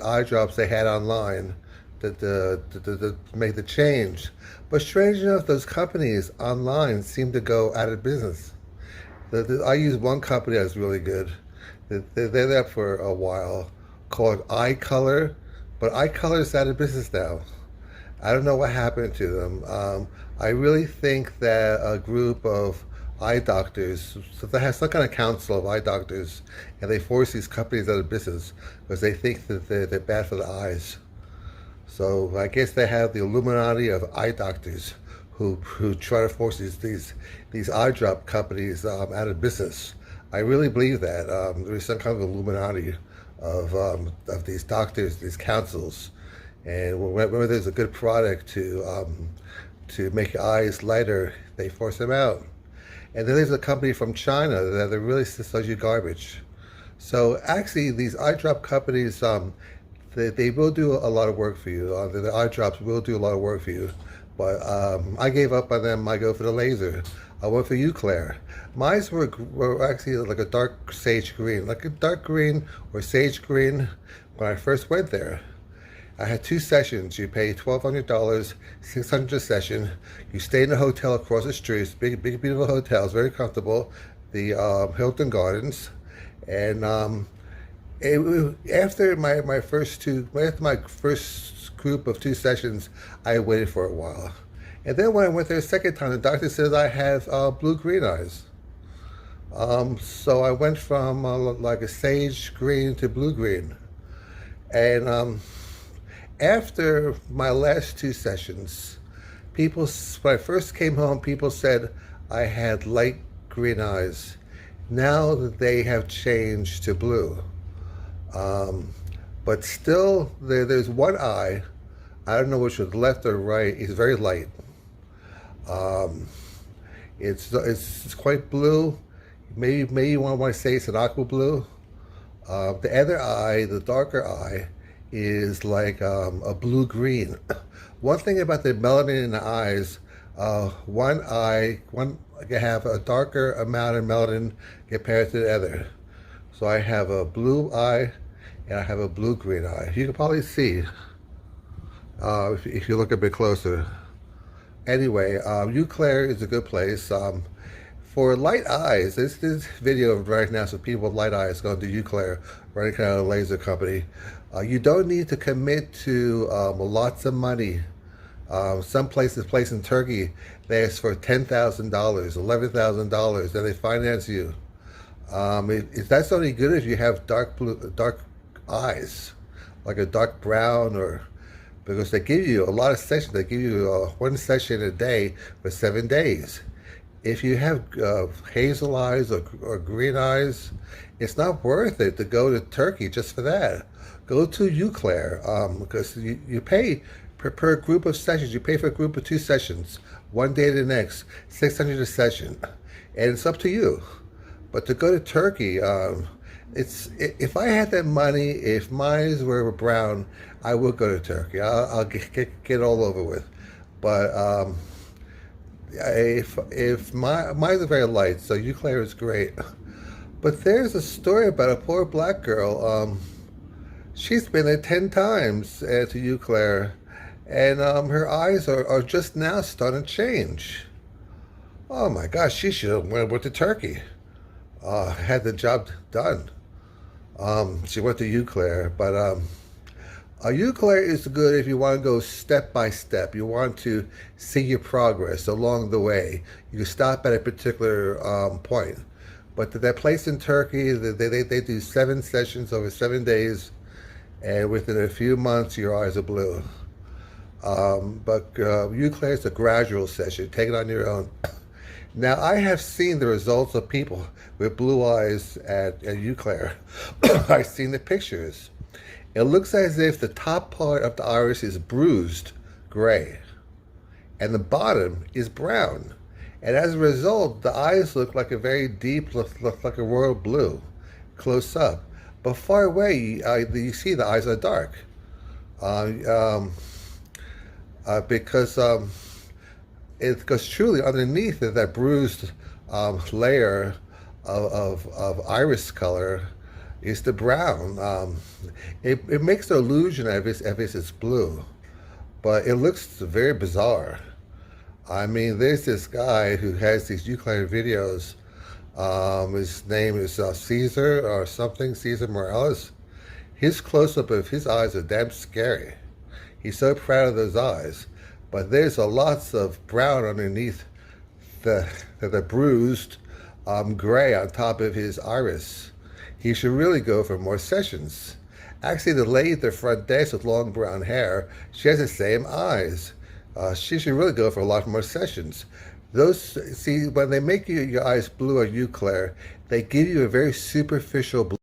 eye drops they had online to make the change. But strange enough, those companies online seem to go out of business. I use one company that's really good. They're there for a while, called Eye Color, but Eye Color is out of business now. I don't know what happened to them. I really think that a group of eye doctors, so they have some kind of council of eye doctors, and they force these companies out of business because they think that they're bad for the eyes. So I guess they have the Illuminati of eye doctors who try to force these eye drop companies out of business. I really believe that there's some kind of Illuminati of these doctors, these councils, and whenever there's a good product to make your eyes lighter, they force them out. And then there's a company from China that really sells you garbage. So actually, these eye drop companies, they will do a lot of work for you. The eye drops will do a lot of work for you. But I gave up on them. I go for the laser. I went for Yeux Clair. Mine were actually like a dark sage green, like a dark green or sage green when I first went there. I had 2 sessions. You pay $1,200, $600 a session. You stay in a hotel across the street. It's big, beautiful hotel. It's very comfortable. The Hilton Gardens, and after my first group of 2 sessions, I waited for a while, and then when I went there a second time, the doctor says I have blue-green eyes. So I went from like a sage green to blue-green, and after my last 2 sessions, when I first came home, people said I had light green eyes. Now they have changed to blue. Um, but still, there's one eye. I don't know which was left or right. It's very light. Um, it's quite blue. Maybe you want to say it's an aqua blue. The other eye, the darker eye, is like a blue green. One thing about the melanin in the eyes, one can have a darker amount of melanin compared to the other. So I have a blue eye and I have a blue-green eye. You can probably see if you look a bit closer. Anyway, Yeux Clair is a good place. For light eyes, this video right now, so people with light eyes going to Yeux Clair or any kind of laser company. You don't need to commit to lots of money. Some place in Turkey, they ask for $10,000, $11,000, and they finance you. That's only good if you have dark eyes, like a dark brown, or because they give you a lot of sessions. They give you 1 session a day for 7 days. If you have hazel eyes or green eyes, it's not worth it to go to Turkey just for that. Go to Yeux Clair because you pay per group of sessions. You pay for a group of 2 sessions, one day to the next, 600 a session, and it's up to you. But to go to Turkey, if I had that money, if my eyes were brown, I would go to Turkey. I'll get all over with. But if mine are very light, so Yeux Clair is great. But there's a story about a poor black girl. She's been there 10 times to Yeux Clair, and her eyes are just now starting to change. Oh my gosh, she should have went to Turkey. Had the job done. She went to Yeux Clair, but Yeux Clair is good if you want to go step by step. You want to see your progress along the way. You can stop at a particular point. But that place in Turkey, they do 7 sessions over 7 days, and within a few months, your eyes are blue. But Yeux Clair is a gradual session. Take it on your own. Now, I have seen the results of people with blue eyes at Yeux Clair. I've seen the pictures. It looks as if the top part of the iris is bruised gray, and the bottom is brown. And as a result, the eyes look like a very deep, look like a royal blue, close up. But far away, you see the eyes are dark. Because truly underneath that bruised layer of iris color, is the brown. It makes the illusion of it's blue, but it looks very bizarre. I mean, there's this guy who has these Yeux Clair videos. His name is Caesar or something, Caesar Morales. His close-up of his eyes are damn scary. He's so proud of those eyes, but there's a lots of brown underneath the bruised gray on top of his iris. He should really go for more sessions. Actually, the lady at the front desk with long brown hair, she has the same eyes. She should really go for a lot more sessions. Those, see, when they make your eyes blue or Yeux Clair, they give you a very superficial blue.